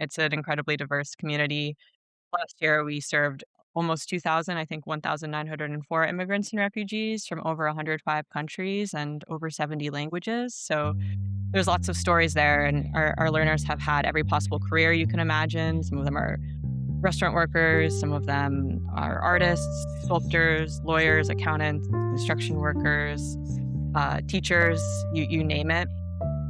It's an incredibly diverse community. Last year, we served almost 2,000, I think 1,904 immigrants and refugees from over 105 countries and over 70 languages. So there's lots of stories there, and our learners have had every possible career you can imagine. Some of them are restaurant workers, some of them are artists, sculptors, lawyers, accountants, construction workers, teachers, you name it.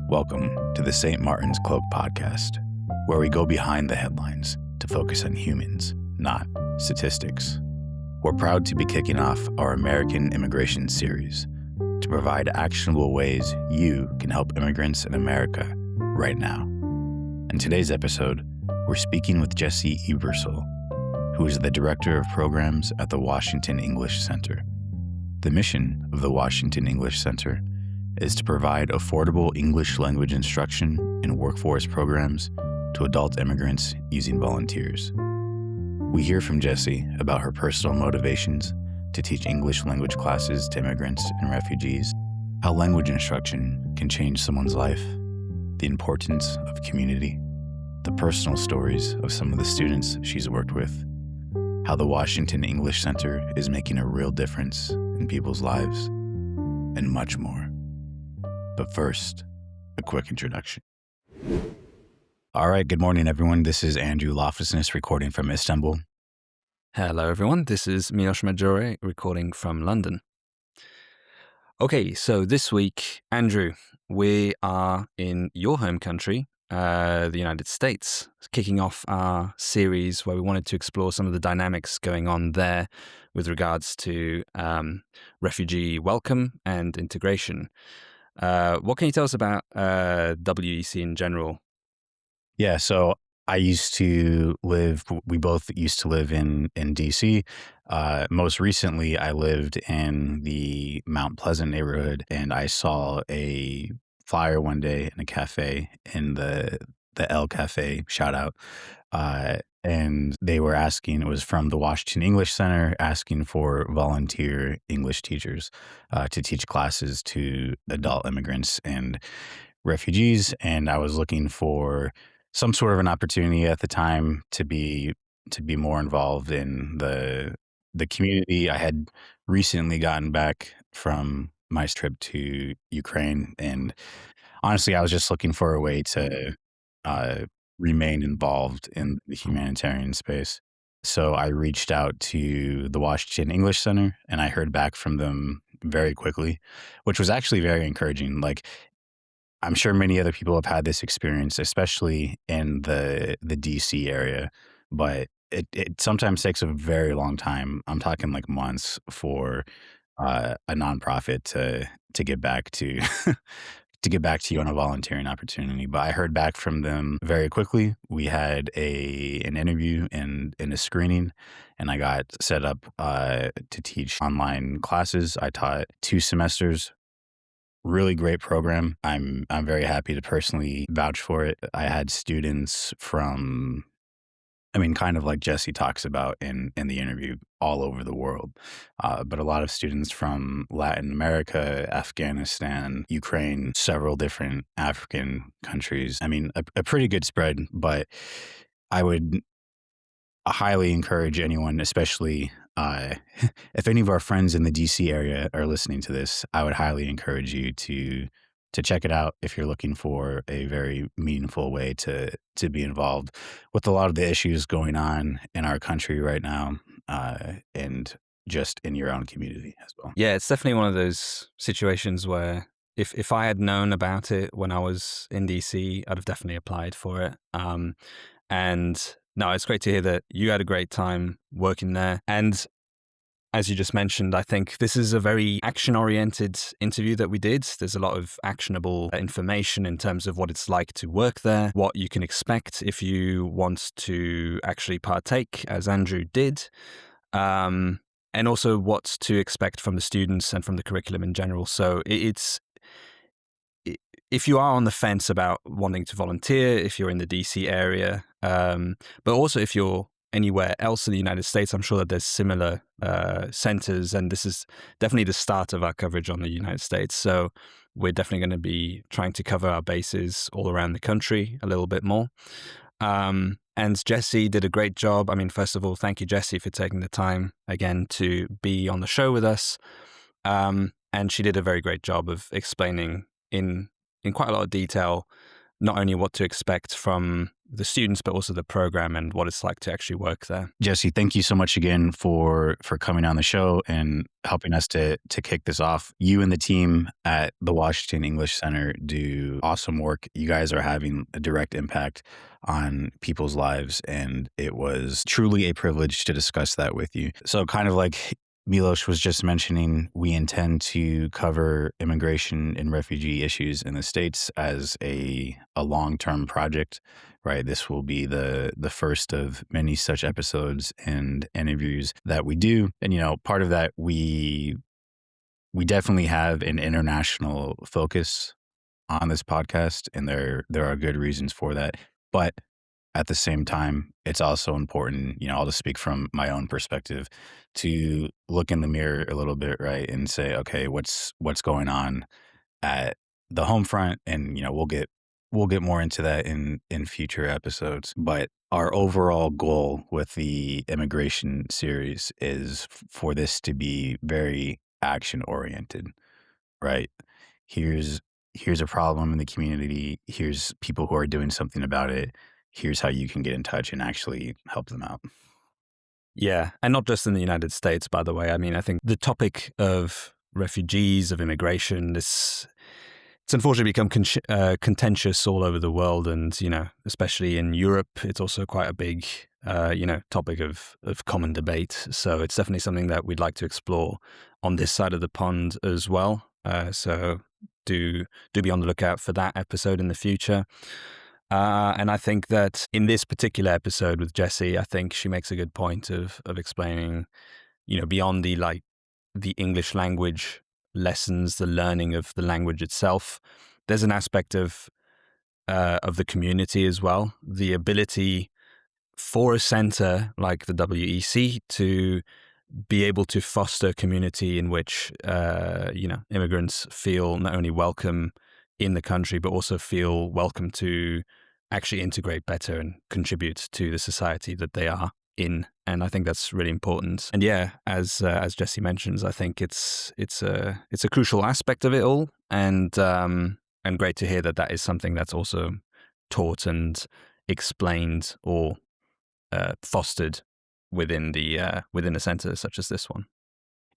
Welcome to the St. Martin's Cloak podcast, where we go behind the headlines to focus on humans, not statistics. We're proud to be kicking off our American Immigration series to provide actionable ways you can help immigrants in America right now. In today's episode, we're speaking with Jessie Ebersole, who is the Director of Programs at the Washington English Center. The mission of the Washington English Center is to provide affordable English language instruction in workforce programs to adult immigrants using volunteers. We hear from Jessie about her personal motivations to teach English language classes to immigrants and refugees, how language instruction can change someone's life, the importance of community, the personal stories of some of the students she's worked with, how the Washington English Center is making a real difference in people's lives, and much more. But first, a quick introduction. All right, good morning, everyone. This is Andrew Loftusness recording from Istanbul. Hello, everyone. This is Miloš Majore recording from London. Okay, so this week, Andrew, we are in your home country, the United States, kicking off our series where we wanted to explore some of the dynamics going on there with regards to refugee welcome and integration. What can you tell us about WEC in general? Yeah, so we both used to live in DC. Most recently, I lived in the Mount Pleasant neighborhood, and I saw a flyer one day in a cafe in the L Cafe, shout out. And they were asking, it was from the Washington English Center, asking for volunteer English teachers to teach classes to adult immigrants and refugees. And I was looking for some sort of an opportunity at the time to be more involved in the community. I had recently gotten back from my trip to Ukraine, and honestly, I was just looking for a way to remain involved in the humanitarian space. So I reached out to the Washington English Center, and I heard back from them very quickly, which was actually very encouraging. Like, I'm sure many other people have had this experience, especially in the DC area, but it sometimes takes a very long time. I'm talking like months for a nonprofit to get back to to get back to you on a volunteering opportunity. But I heard back from them very quickly. We had an interview and a screening, and I got set up to teach online classes. I taught 2 semesters. Really great program. I'm very happy to personally vouch for it. I had students from, kind of like Jessie talks about in the interview, all over the world, but a lot of students from Latin America, Afghanistan, Ukraine, several different African countries. A pretty good spread, but I would highly encourage anyone, especially if any of our friends in the DC area are listening to this, I would highly encourage you to check it out if you're looking for a very meaningful way to be involved with a lot of the issues going on in our country right now, and just in your own community as well. Yeah, it's definitely one of those situations where if I had known about it when I was in DC, I'd have definitely applied for it. And no, it's great to hear that you had a great time working there. And as you just mentioned, I think this is a very action-oriented interview that we did. There's a lot of actionable information in terms of what it's like to work there, what you can expect if you want to actually partake, as Andrew did, and also what to expect from the students and from the curriculum in general. So if you are on the fence about wanting to volunteer, if you're in the DC area, but also if you're anywhere else in the United States, I'm sure that there's similar centers, and this is definitely the start of our coverage on the United States. So we're definitely going to be trying to cover our bases all around the country a little bit more. And Jessie did a great job. I mean, first of all, thank you, Jessie, for taking the time again to be on the show with us. And she did a very great job of explaining in quite a lot of detail, not only what to expect from the students, but also the program and what it's like to actually work there. Jessie, thank you so much again for coming on the show and helping us to kick this off. You and the team at the Washington English Center do awesome work. You guys are having a direct impact on people's lives, and it was truly a privilege to discuss that with you. So kind of like Milos was just mentioning, we intend to cover immigration and refugee issues in the States as a long-term project, right? This will be the first of many such episodes and interviews that we do. And, part of that, we definitely have an international focus on this podcast, and there are good reasons for that. But at the same time, it's also important, I'll just speak from my own perspective, to look in the mirror a little bit, right? And say, okay, what's going on at the home front? And, we'll get more into that in future episodes. But our overall goal with the immigration series is for this to be very action oriented, right? Here's a problem in the community. Here's people who are doing something about it. Here's how you can get in touch and actually help them out. Yeah, and not just in the United States, by the way. I mean, I think the topic of refugees, of immigration, it's unfortunately become contentious all over the world, and especially in Europe, it's also quite a big topic of common debate. So it's definitely something that we'd like to explore on this side of the pond as well. So do be on the lookout for that episode in the future. And I think that in this particular episode with Jessie, I think she makes a good point of explaining, beyond the English language lessons, the learning of the language itself, there's an aspect of the community as well. The ability for a center like the WEC to be able to foster community in which immigrants feel not only welcome in the country, but also feel welcome to actually integrate better and contribute to the society that they are in. And I think that's really important. And yeah, as Jessie mentions, I think it's a crucial aspect of it all, and great to hear that is something that's also taught and explained or fostered within a center such as this one.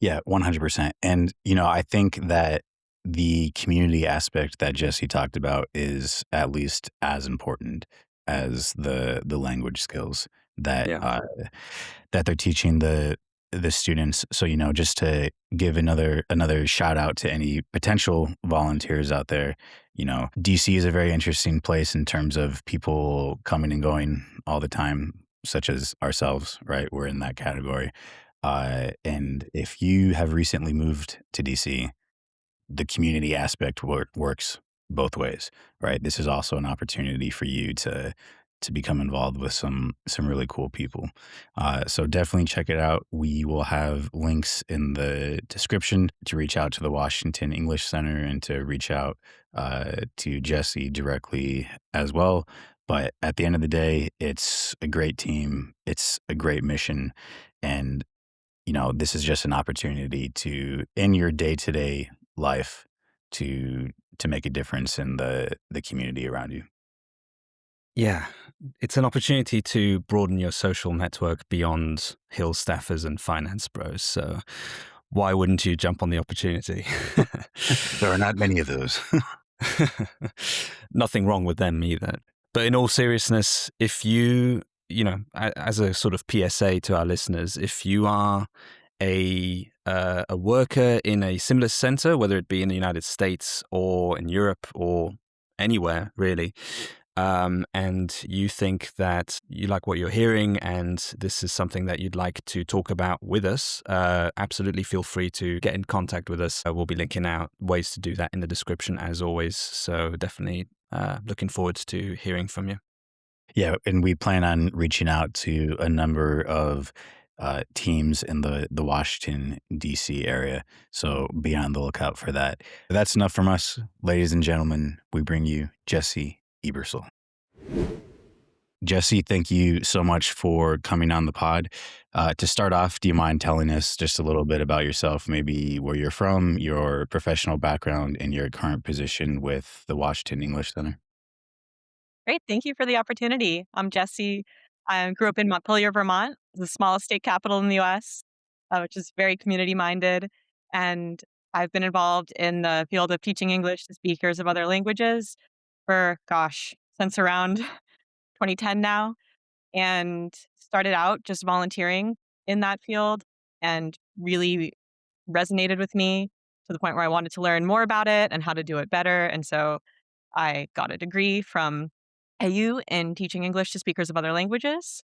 Yeah, 100%. And, I think that the community aspect that Jessie talked about is at least as important as the language skills that Yeah. that they're teaching the students. So, just to give another shout out to any potential volunteers out there, DC is a very interesting place in terms of people coming and going all the time, such as ourselves, right? We're in that category. And if you have recently moved to DC, the community aspect works both ways, right? This is also an opportunity for you to become involved with some really cool people. So definitely check it out. We will have links in the description to reach out to the Washington English Center and to reach out to Jessie directly as well. But at the end of the day, it's a great team. It's a great mission. And, this is just an opportunity to, in your day-to-day life, to make a difference in the community around you. Yeah, it's an opportunity to broaden your social network beyond Hill staffers and finance bros. So why wouldn't you jump on the opportunity? There are not many of those. Nothing wrong with them either. But in all seriousness, if you, as a sort of PSA to our listeners, if you are a worker in a similar center, whether it be in the United States or in Europe or anywhere really, and you think that you like what you're hearing and this is something that you'd like to talk about with us, absolutely feel free to get in contact with us. We'll be linking out ways to do that in the description as always. So definitely looking forward to hearing from you. Yeah, and we plan on reaching out to a number of teams in the Washington, D.C. area. So be on the lookout for that. That's enough from us. Ladies and gentlemen, we bring you Jessie Ebersole. Jesse, thank you so much for coming on the pod. To start off, do you mind telling us just a little bit about yourself, maybe where you're from, your professional background, and your current position with the Washington English Center? Great. Thank you for the opportunity. I'm Jesse. I grew up in Montpelier, Vermont, the smallest state capital in the US, which is very community minded. And I've been involved in the field of teaching English to speakers of other languages for, gosh, since around 2010 now. And started out just volunteering in that field and really resonated with me to the point where I wanted to learn more about it and how to do it better. And so I got a degree from AU in teaching English to speakers of other languages,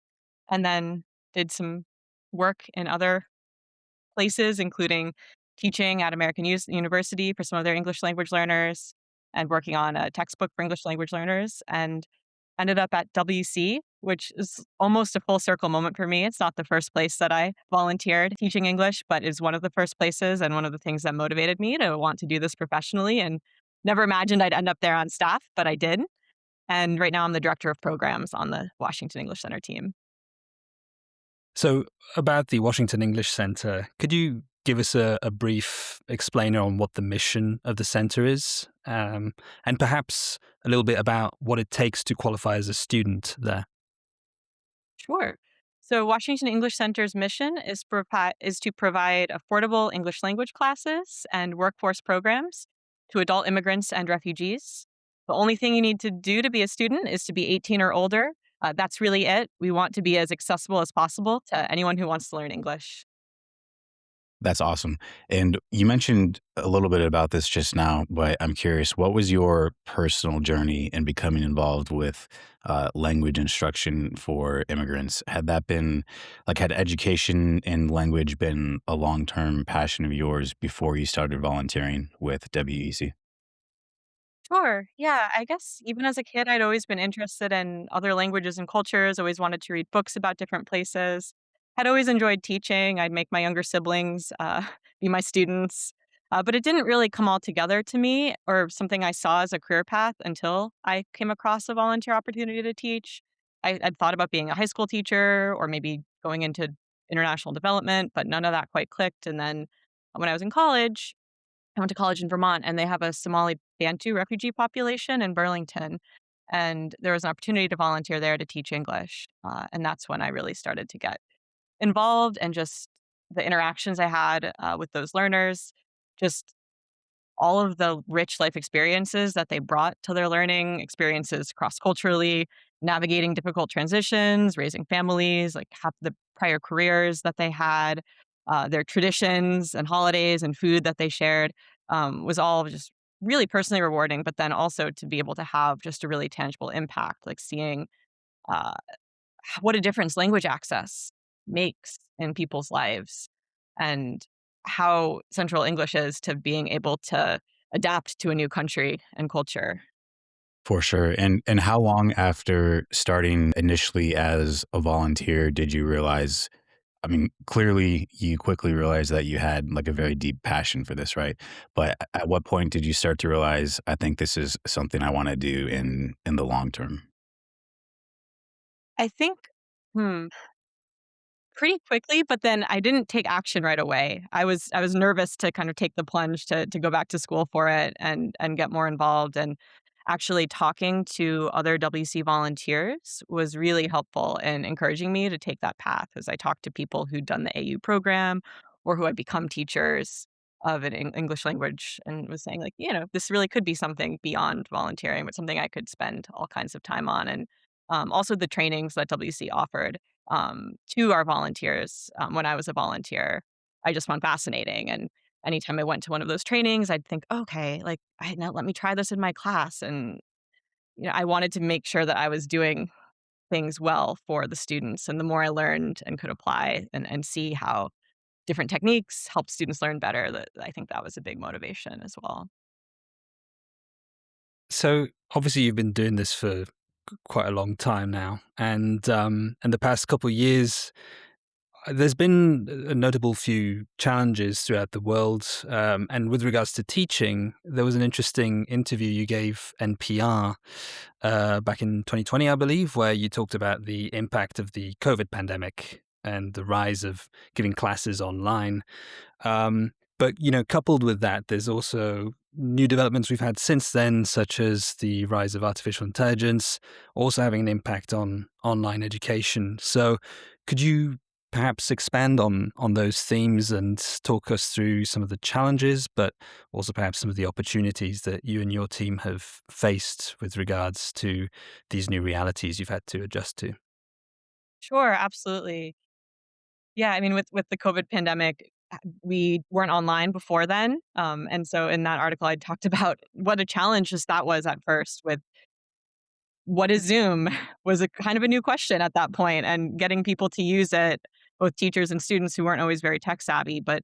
and then did some work in other places, including teaching at American University for some of their English language learners and working on a textbook for English language learners, and ended up at WC, which is almost a full circle moment for me. It's not the first place that I volunteered teaching English, but is one of the first places and one of the things that motivated me to want to do this professionally, and never imagined I'd end up there on staff, but I did. And right now I'm the director of programs on the Washington English Center team. So, about the Washington English Center, could you give us a brief explainer on what the mission of the center is? And perhaps a little bit about what it takes to qualify as a student there? Sure. So Washington English Center's mission is to provide affordable English language classes and workforce programs to adult immigrants and refugees. The only thing you need to do to be a student is to be 18 or older. That's really it. We want to be as accessible as possible to anyone who wants to learn English. That's awesome. And you mentioned a little bit about this just now, but I'm curious, what was your personal journey in becoming involved with language instruction for immigrants? Had that been like, had education in language been a long term passion of yours before you started volunteering with WEC? Sure. Yeah. I guess even as a kid, I'd always been interested in other languages and cultures, always wanted to read books about different places. Had always enjoyed teaching. I'd make my younger siblings be my students. But it didn't really come all together to me or something I saw as a career path until I came across a volunteer opportunity to teach. I'd thought about being a high school teacher or maybe going into international development, but none of that quite clicked. And then when I was in college, I went to college in Vermont, and they have a Somali Bantu refugee population in Burlington, and there was an opportunity to volunteer there to teach English, and that's when I really started to get involved, and just the interactions I had, with those learners, just all of the rich life experiences that they brought to their learning, experiences cross-culturally, navigating difficult transitions, raising families, like, half the prior careers that they had, their traditions and holidays and food that they shared, was all just really personally rewarding, but then also to be able to have just a really tangible impact, like seeing, uh, what a difference language access makes in people's lives, and how central English is to being able to adapt to a new country and culture. For sure. And how long after starting initially as a volunteer did you realize, I mean, clearly you quickly realized that you had like a very deep passion for this, right? But at what point did you start to realize, I think this is something I want to do in the long term? I think, hmm, pretty quickly, but then I didn't take action right away. I was nervous to kind of take the plunge to go back to school for it and get more involved, and actually talking to other WC volunteers was really helpful in encouraging me to take that path, as I talked to people who'd done the AU program or who had become teachers of an English language, and was saying, like, this really could be something beyond volunteering, but something I could spend all kinds of time on. And also the trainings that WC offered to our volunteers when I was a volunteer, I just found fascinating. And anytime I went to one of those trainings, I'd think, okay, like, now let me try this in my class. And I wanted to make sure that I was doing things well for the students. And the more I learned and could apply and see how different techniques help students learn better, that I think that was a big motivation as well. So, obviously, you've been doing this for quite a long time now, and the past couple of years, There's been a notable few challenges throughout the world. And with regards to teaching, there was an interesting interview you gave NPR back in 2020, I believe, where you talked about the impact of the COVID pandemic and the rise of giving classes online. But coupled with that, there's also new developments we've had since then, such as the rise of artificial intelligence, also having an impact on online education. So, could you perhaps expand on those themes and talk us through some of the challenges, but also perhaps some of the opportunities that you and your team have faced with regards to these new realities you've had to adjust to? Sure, absolutely. Yeah, I mean, with the COVID pandemic, we weren't online before then, and so in that article, I talked about what a challenge just that was at first with what is Zoom was a kind of a new question at that point, and getting people to use it, both teachers and students who weren't always very tech savvy, but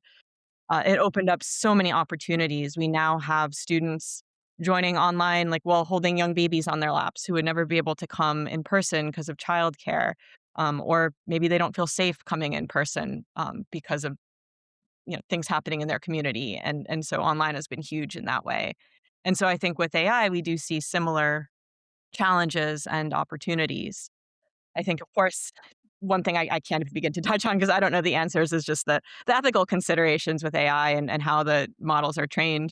it opened up so many opportunities. We now have students joining online, like while holding young babies on their laps who would never be able to come in person because of childcare, or maybe they don't feel safe coming in person because of things happening in their community, and so online has been huge in that way. And so I think with AI, we do see similar challenges and opportunities. I think, of course, one thing I can't even begin to touch on because I don't know the answers is just the ethical considerations with AI and how the models are trained.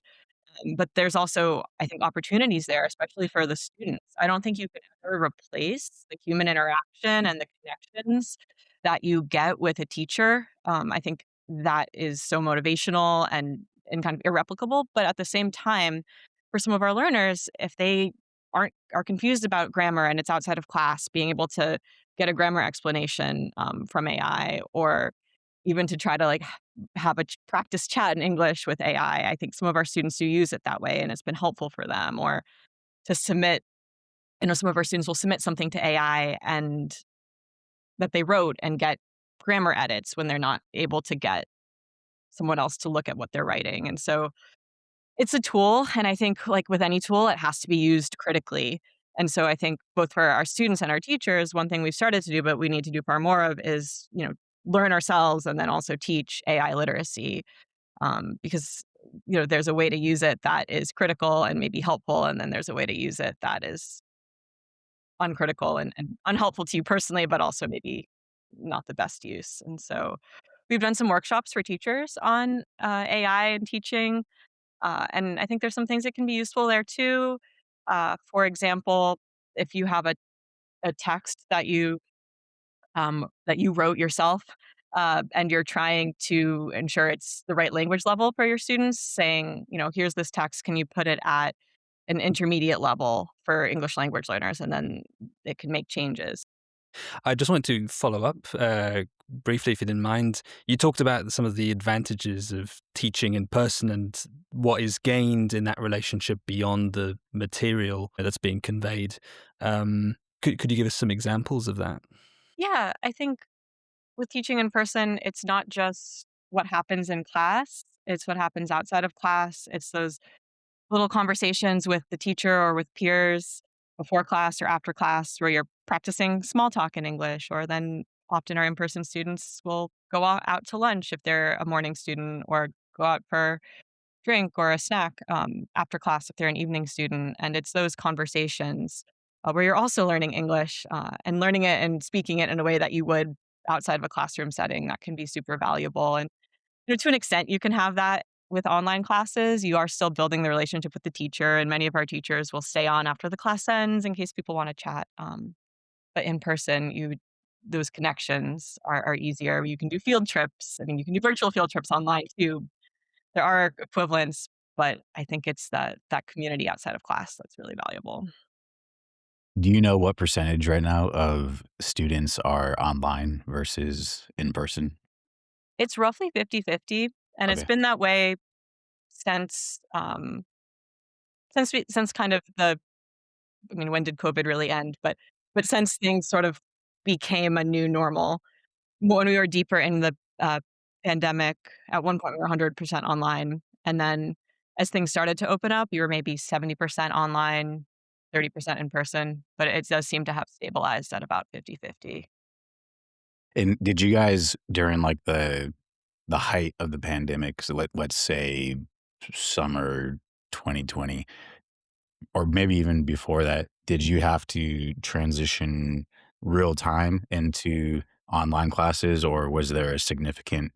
But there's also, I think, opportunities there, especially for the students. I don't think you can ever replace the human interaction and the connections that you get with a teacher. I think that is so motivational and kind of irreplicable. But at the same time, for some of our learners, if they are confused about grammar and it's outside of class, being able to get a grammar explanation from AI, or even to try to have a practice chat in English with AI. I think some of our students do use it that way, and it's been helpful for them. Or to submit, some of our students will submit something to AI and that they wrote and get grammar edits when they're not able to get someone else to look at what they're writing. And so it's a tool, and I think, like with any tool, it has to be used critically. And so I think both for our students and our teachers, one thing we've started to do, but we need to do far more of is, learn ourselves and then also teach AI literacy, because, there's a way to use it that is critical and maybe helpful, and then there's a way to use it that is uncritical and unhelpful to you personally, but also maybe not the best use. And so we've done some workshops for teachers on AI and teaching, and I think there's some things that can be useful there too. For example, if you have a text that you wrote yourself, and you're trying to ensure it's the right language level for your students, saying, here's this text, can you put it at an intermediate level for English language learners? And then it can make changes. I just wanted to follow up briefly, if you didn't mind. You talked about some of the advantages of teaching in person and what is gained in that relationship beyond the material that's being conveyed. Could you give us some examples of that? Yeah, I think with teaching in person, it's not just what happens in class, it's what happens outside of class. It's those little conversations with the teacher or with peers before class or after class where you're practicing small talk in English, or then often our in-person students will go out to lunch if they're a morning student, or go out for drink or a snack after class if they're an evening student. And it's those conversations where you're also learning English, and learning it and speaking it in a way that you would outside of a classroom setting, that can be super valuable. And to an extent, you can have that with online classes. You are still building the relationship with the teacher, and many of our teachers will stay on after the class ends in case people want to chat. But in person, those connections are easier. You can do field trips. I mean, you can do virtual field trips online too. There are equivalents, but I think it's that community outside of class that's really valuable. Do you know what percentage right now of students are online versus in person? It's roughly 50-50, and it's Okay. been that way since since kind of the I mean, when did COVID really end? But since things sort of became a new normal, when we were deeper in the pandemic, at one point we were 100% online, and then as things started to open up, you were maybe 70% online, 30% in person, but it does seem to have stabilized at about 50-50. And did you guys during, like, the height of the pandemic, so let's say summer 2020, or maybe even before that, did you have to transition real time into online classes, or was there a significant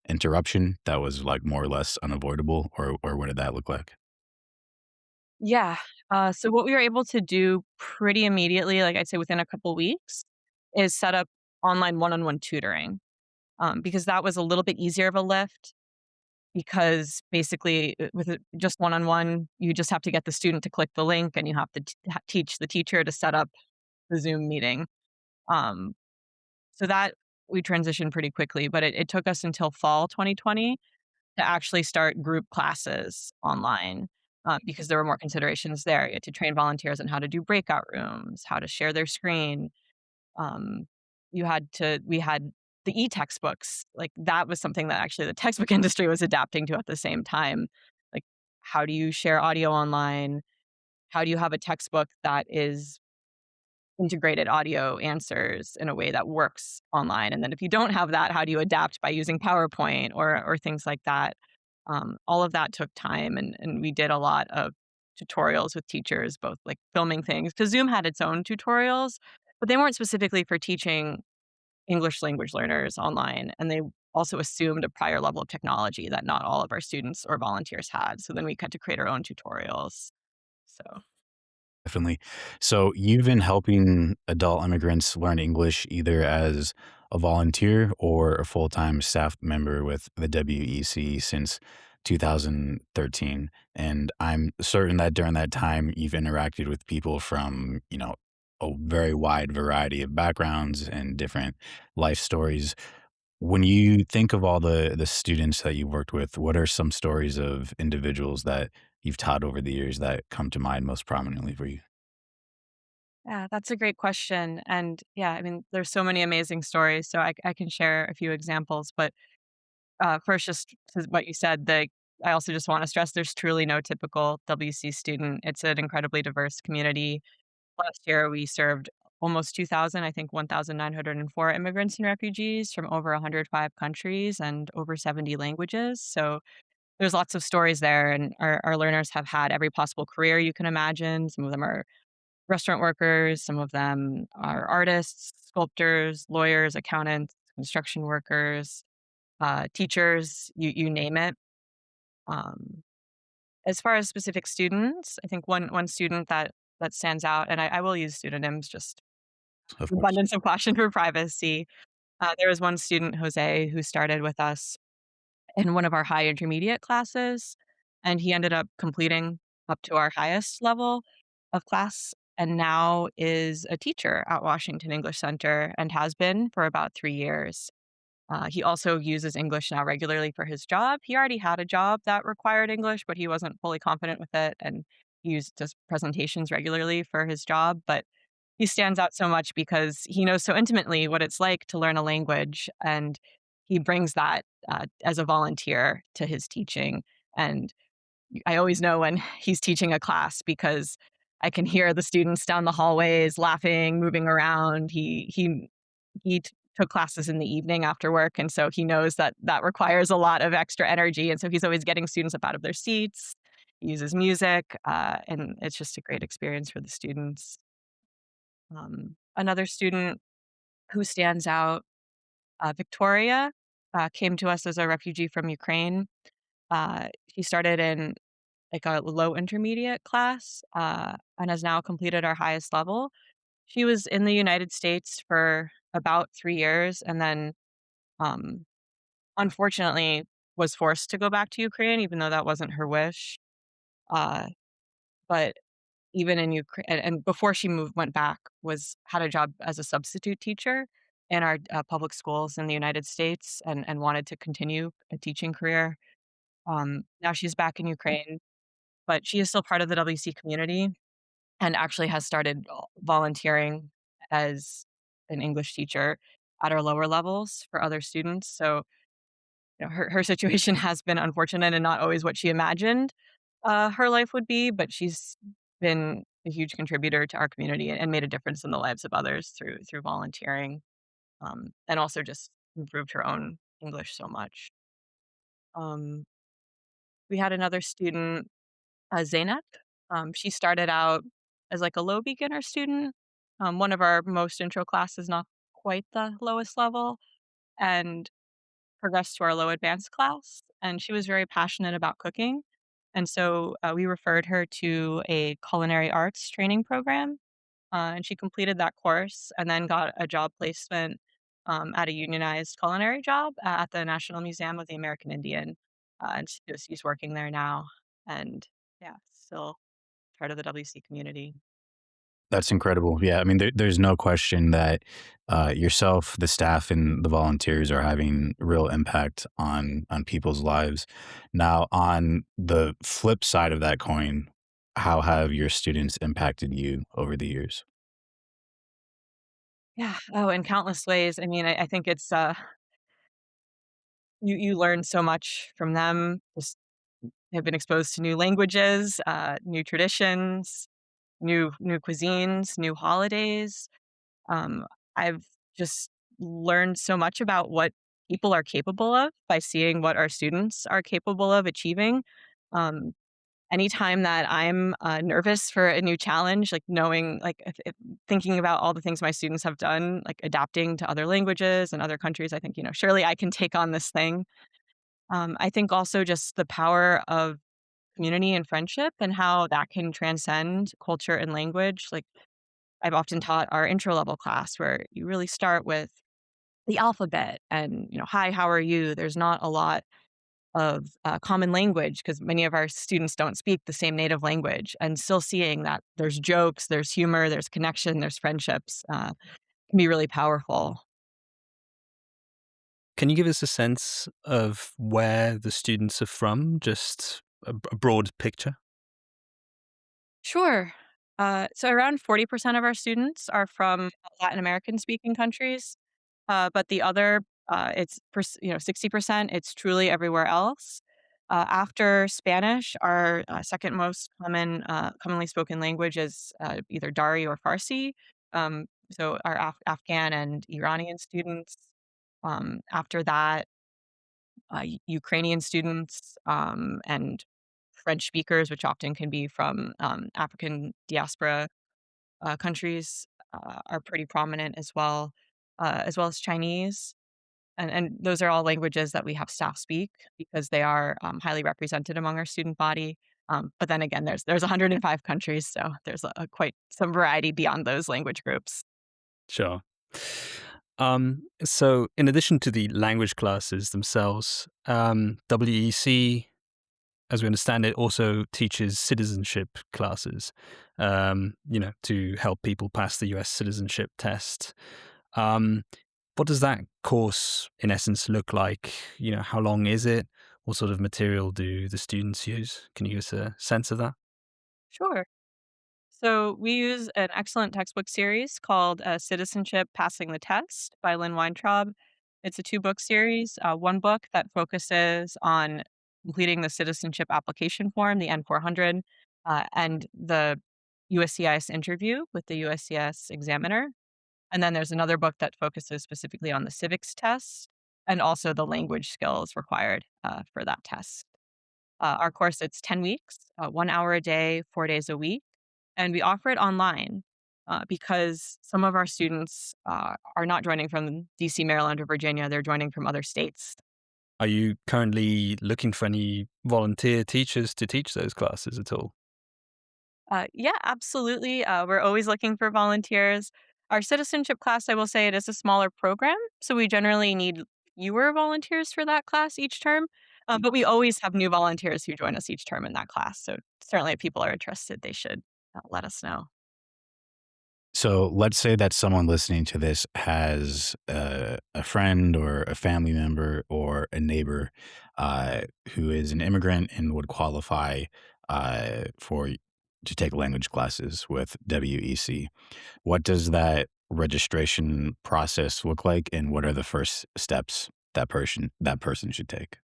interruption that was, like, more or less unavoidable, or what did that look like? Yeah. So what we were able to do pretty immediately, like I'd say within a couple weeks, is set up online one-on-one tutoring, because that was a little bit easier of a lift. Because basically, with just one-on-one, you just have to get the student to click the link, and you have to teach the teacher to set up the Zoom meeting. Um, so that we transitioned pretty quickly, but it took us until fall 2020 to actually start group classes online, because there were more considerations there. You had to train volunteers on how to do breakout rooms, how to share their screen. Um, we had the e-textbooks, like, that was something that actually the textbook industry was adapting to at the same time. Like, how do you share audio online? How do you have a textbook that is integrated audio answers in a way that works online? And then if you don't have that, how do you adapt by using PowerPoint or things like that? All of that took time, and we did a lot of tutorials with teachers, both like filming things, because Zoom had its own tutorials, but they weren't specifically for teaching English language learners online. And they also assumed a prior level of technology that not all of our students or volunteers had. So then we had to create our own tutorials. So, Definitely. So you've been helping adult immigrants learn English either as a volunteer or a full-time staff member with the WEC since 2013. And I'm certain that during that time you've interacted with people from, a very wide variety of backgrounds and different life stories. When you think of all the students that you've worked with, what are some stories of individuals that you've taught over the years that come to mind most prominently for you? yeah, that's a great question. And yeah, I mean, there's so many amazing stories. So I can share a few examples. But first, just to what you said, I also just want to stress there's truly no typical WC student. It's an incredibly diverse community. Last year, we served almost 2,000, I think 1,904 immigrants and refugees from over 105 countries and over 70 languages. So there's lots of stories there, and our learners have had every possible career you can imagine. Some of them are restaurant workers, some of them are artists, sculptors, lawyers, accountants, construction workers, teachers, you name it. Um, as far as specific students, I think one student that stands out, and I will use pseudonyms, just Of course. abundance of caution for privacy. There was one student, Jose, who started with us in one of our high intermediate classes, and he ended up completing up to our highest level of class, and now is a teacher at Washington English Center and has been for about 3 years. He also uses English now regularly for his job. He already had a job that required English, but he wasn't fully confident with it, and he used just presentations regularly for his job. But he stands out so much because he knows so intimately what it's like to learn a language, and he brings that as a volunteer to his teaching. And I always know when he's teaching a class because I can hear the students down the hallways laughing, moving around. He took classes in the evening after work, and so he knows that that requires a lot of extra energy, and so he's always getting students up out of their seats. He uses music, and it's just a great experience for the students. Another student who stands out, Victoria, came to us as a refugee from Ukraine. She started in like a low intermediate class, and has now completed our highest level. She was in the United States for about 3 years, and then, um, unfortunately was forced to go back to Ukraine, even though that wasn't her wish. Uh, but even in Ukraine, and before she went back, was had a job as a substitute teacher in our, public schools in the United States, and wanted to continue a teaching career. Now she's back in Ukraine, but she is still part of the WC community, and actually has started volunteering as an English teacher at our lower levels for other students. So, her situation has been unfortunate and not always what she imagined, her life would be, but she's been a huge contributor to our community and made a difference in the lives of others through volunteering. and also just improved her own English so much. Um, we had another student, Zainab. She started out as like a low beginner student. One of our most intro classes, not quite the lowest level, and progressed to our low advanced class. And she was very passionate about cooking. And so we referred her to a culinary arts training program. And she completed that course and then got a job placement at a unionized culinary job at the National Museum of the American Indian. And she's working there now. And yeah, still part of the WC community. That's incredible. Yeah, I mean, there's no question that yourself, the staff, and the volunteers are having real impact on people's lives. Now, on the flip side of that coin, how have your students impacted you over the years? Yeah. Oh, in countless ways. I mean, I think it's you learn so much from them. Just have been exposed to new languages, new traditions, new cuisines, new holidays. Um, I've just learned so much about what people are capable of by seeing what our students are capable of achieving. Um, Anytime that I'm nervous for a new challenge, like knowing, like if thinking about all the things my students have done, like adapting to other languages and other countries, I think, surely I can take on this thing. I think also just the power of community and friendship and how that can transcend culture and language. Like I've often taught our intro level class where you really start with the alphabet and, hi, how are you? There's not a lot of common language because many of our students don't speak the same native language. And still seeing that there's jokes, there's humor, there's connection, there's friendships can be really powerful. Can you give us a sense of where the students are from? Just a broad picture? Sure. So around 40% of our students are from Latin American speaking countries. But the other, it's 60%, it's truly everywhere else. After Spanish, our second most commonly spoken language is either Dari or Farsi. So our Afghan and Iranian students. After that, Ukrainian students and French speakers, which often can be from African diaspora countries, are pretty prominent as well as Chinese. And those are all languages that we have staff speak because they are, highly represented among our student body. But then again, there's 105 countries, so there's quite some variety beyond those language groups. Sure. So in addition to the language classes themselves, WEC, as we understand it, also teaches citizenship classes, to help people pass the US citizenship test. Um, what does that course, in essence, look like? How long is it? What sort of material do the students use? Can you give us a sense of that? Sure. So we use an excellent textbook series called Citizenship Passing the Test by Lynn Weintraub. It's a two-book series, one book that focuses on completing the citizenship application form, the N400, and the USCIS interview with the USCIS examiner. And then there's another book that focuses specifically on the civics test and also the language skills required for that test. Our course, it's 10 weeks, 1 hour a day, 4 days a week, and we offer it online because some of our students are not joining from DC, Maryland, or Virginia. They're joining from other states. Are you currently looking for any volunteer teachers to teach those classes at all? Yeah, absolutely. We're always looking for volunteers. Our citizenship class, I will say, it is a smaller program, so we generally need fewer volunteers for that class each term. But we always have new volunteers who join us each term in that class. So certainly, if people are interested, they should let us know. So let's say that someone listening to this has a friend or a family member or a neighbor who is an immigrant and would qualify for to take language classes with WEC. What does that registration process look like, and what are the first steps that person should take?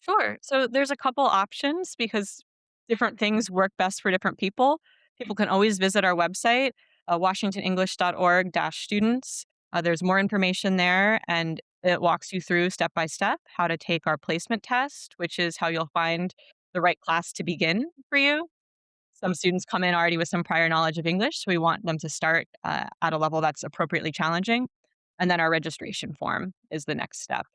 Sure. So there's a couple options because different things work best for different people. People can always visit our website, washingtonenglish.org-students. There's more information there, and it walks you through step by step how to take our placement test, which is how you'll find the right class to begin for you. Some students come in already with some prior knowledge of English, so we want them to start at a level that's appropriately challenging. And then our registration form is the next step.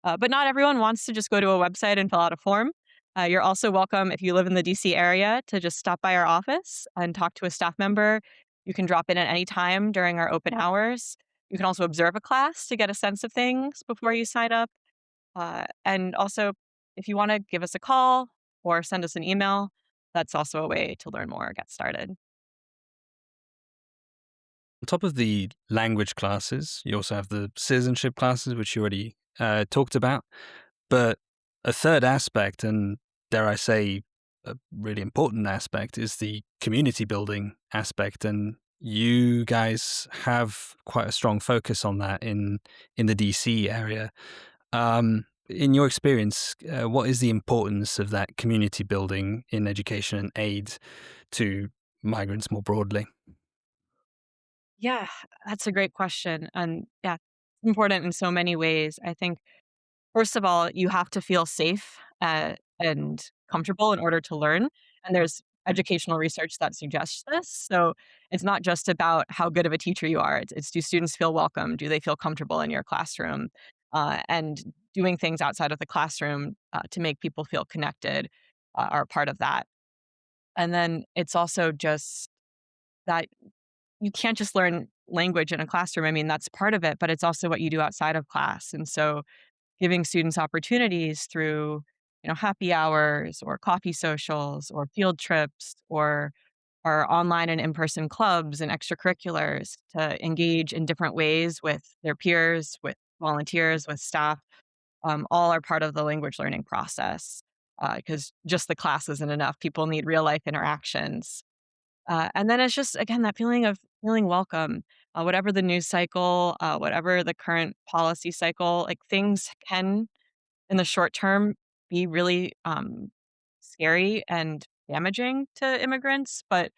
But not everyone wants to just go to a website and fill out a form. You're also welcome if you live in the DC area to just stop by our office and talk to a staff member. You can drop in at any time during our open hours. You can also observe a class to get a sense of things before you sign up. And also, if you want to give us a call or send us an email, that's also a way to learn more or get started. On top of the language classes, you also have the citizenship classes, which you already talked about. But a third aspect, and dare I say, a really important aspect, is the community building aspect. And you guys have quite a strong focus on that in the DC area. In your experience, what is the importance of that community building in education and aid to migrants more broadly? Yeah, that's a great question. And yeah, it's important in so many ways. I think, first of all, you have to feel safe and comfortable in order to learn. And there's educational research that suggests this. So it's not just about how good of a teacher you are, it's do students feel welcome? Do they feel comfortable in your classroom? And doing things outside of the classroom to make people feel connected are part of that. And then it's also just that you can't just learn language in a classroom. I mean, that's part of it, but it's also what you do outside of class. And so giving students opportunities through, happy hours or coffee socials or field trips or our online and in-person clubs and extracurriculars to engage in different ways with their peers, with volunteers, with staff, all are part of the language learning process. Because just the class isn't enough. People need real life interactions. And then it's just, again, that feeling of feeling welcome. Whatever the news cycle, whatever the current policy cycle, like things can, in the short term, be really scary and damaging to immigrants. But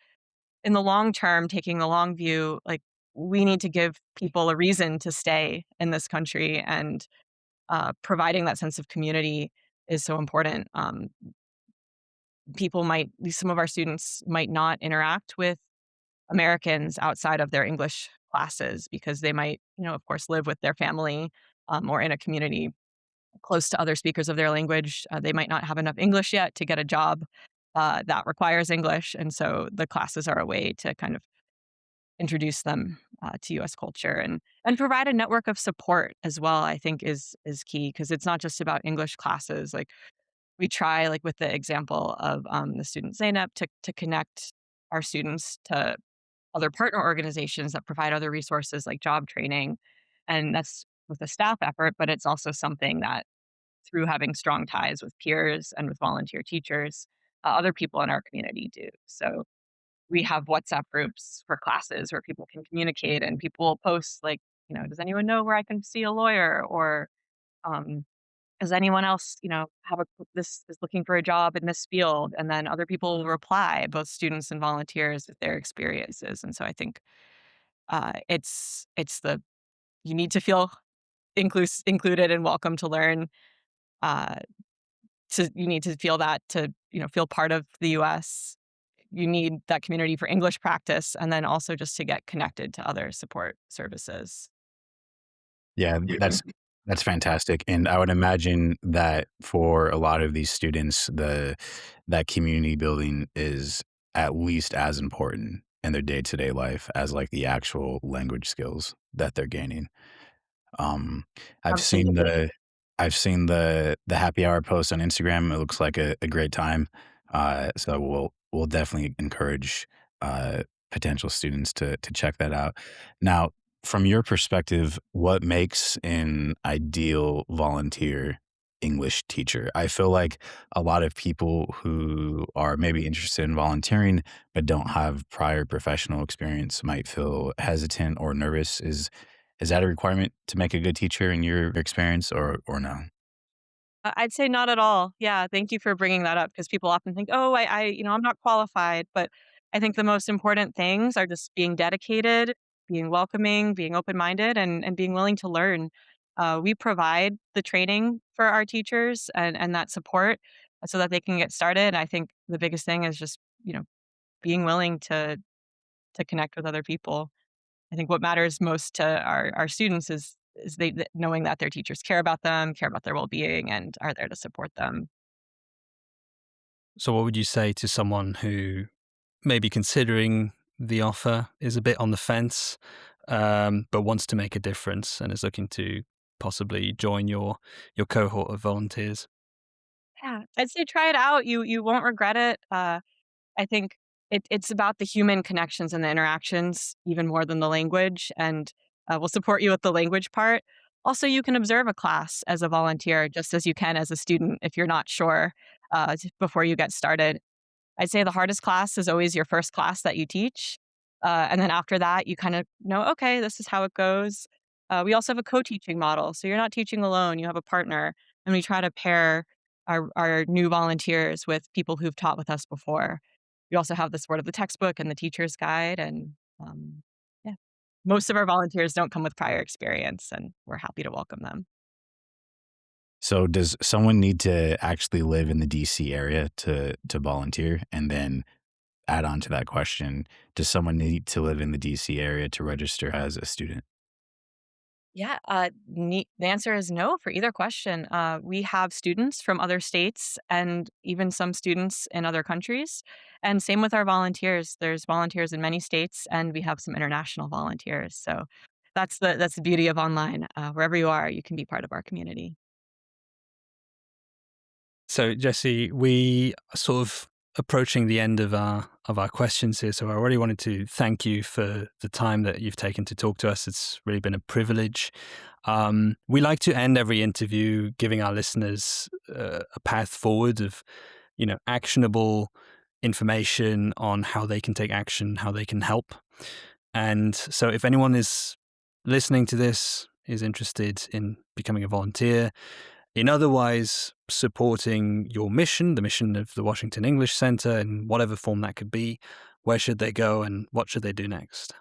in the long term, taking the long view, like we need to give people a reason to stay in this country, and providing that sense of community is so important. Some of our students might not interact with Americans outside of their English classes because they might, of course, live with their family or in a community close to other speakers of their language. They might not have enough English yet to get a job that requires English. And so the classes are a way to kind of introduce them to US culture and provide a network of support as well, I think is key because it's not just about English classes. Like we try, like with the example of the student Zainab, to connect our students to other partner organizations that provide other resources like job training. And that's with a staff effort, but it's also something that through having strong ties with peers and with volunteer teachers, other people in our community do. So we have WhatsApp groups for classes where people can communicate and people will post like, does anyone know where I can see a lawyer? Or um, does anyone else, have this is looking for a job in this field? And then other people will reply, both students and volunteers, with their experiences. And so I think it's the you need to feel included and welcome to learn. Uh, you need to feel that to feel part of the U.S. You need that community for English practice, and then also just to get connected to other support services. Yeah, that's fantastic, and I would imagine that for a lot of these students, the that community building is at least as important in their day-to-day life as, like, the actual language skills that they're gaining. Um, I've seen Absolutely. the happy hour post on Instagram. It looks like a great time. So we'll definitely encourage potential students to check that out. Now, from your perspective, what makes an ideal volunteer English teacher? I feel like a lot of people who are maybe interested in volunteering but don't have prior professional experience might feel hesitant or nervous. Is that a requirement to make a good teacher in your experience or no? I'd say not at all. Yeah, thank you for bringing that up because people often think, "Oh, I'm not qualified." But I think the most important things are just being dedicated, being welcoming, being open-minded, and being willing to learn. We provide the training for our teachers and that support so that they can get started. I think the biggest thing is just, being willing to connect with other people. I think what matters most to our students is knowing that their teachers care about them, care about their well-being, and are there to support them. So, what would you say to someone who may be considering the offer, is a bit on the fence, but wants to make a difference and is looking to possibly join your cohort of volunteers? Yeah, I'd say try it out. You won't regret it. I think it's about the human connections and the interactions even more than the language, and we'll support you with the language part. Also, you can observe a class as a volunteer just as you can as a student if you're not sure before you get started. I'd say the hardest class is always your first class that you teach. And then after that, you kind of know, okay, this is how it goes. We also have a co teaching model. So you're not teaching alone, you have a partner. And we try to pair our new volunteers with people who've taught with us before. We also have the sort of the textbook and the teacher's guide. And yeah, most of our volunteers don't come with prior experience, and we're happy to welcome them. So does someone need to actually live in the DC area to volunteer? And then add on to that question, does someone need to live in the DC area to register as a student? Yeah, the answer is no for either question. We have students from other states and even some students in other countries. And same with our volunteers. There's volunteers in many states, and we have some international volunteers. So that's the beauty of online. Wherever you are, you can be part of our community. So, Jesse, we are sort of approaching the end of our questions here. So, I already wanted to thank you for the time that you've taken to talk to us. It's really been a privilege. We like to end every interview giving our listeners a path forward of, actionable information on how they can take action, how they can help. And so, if anyone is listening to this, is interested in becoming a volunteer, in otherwise supporting your mission, the mission of the Washington English Center, in whatever form that could be, where should they go and what should they do next?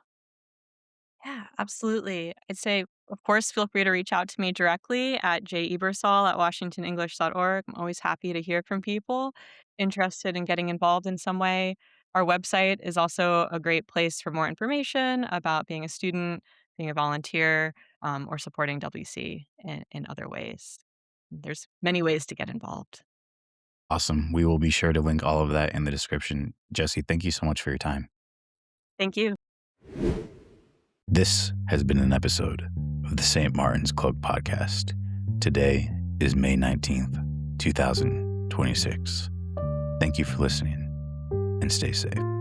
Yeah, absolutely. I'd say, of course, feel free to reach out to me directly at jebersole@washingtonenglish.org. I'm always happy to hear from people interested in getting involved in some way. Our website is also a great place for more information about being a student, being a volunteer, or supporting WC in other ways. There's many ways to get involved. Awesome. We will be sure to link all of that in the description. Jesse, thank you so much for your time. Thank you. This has been an episode of the St. Martin's Cloak Podcast. Today is May 19th, 2026. Thank you for listening and stay safe.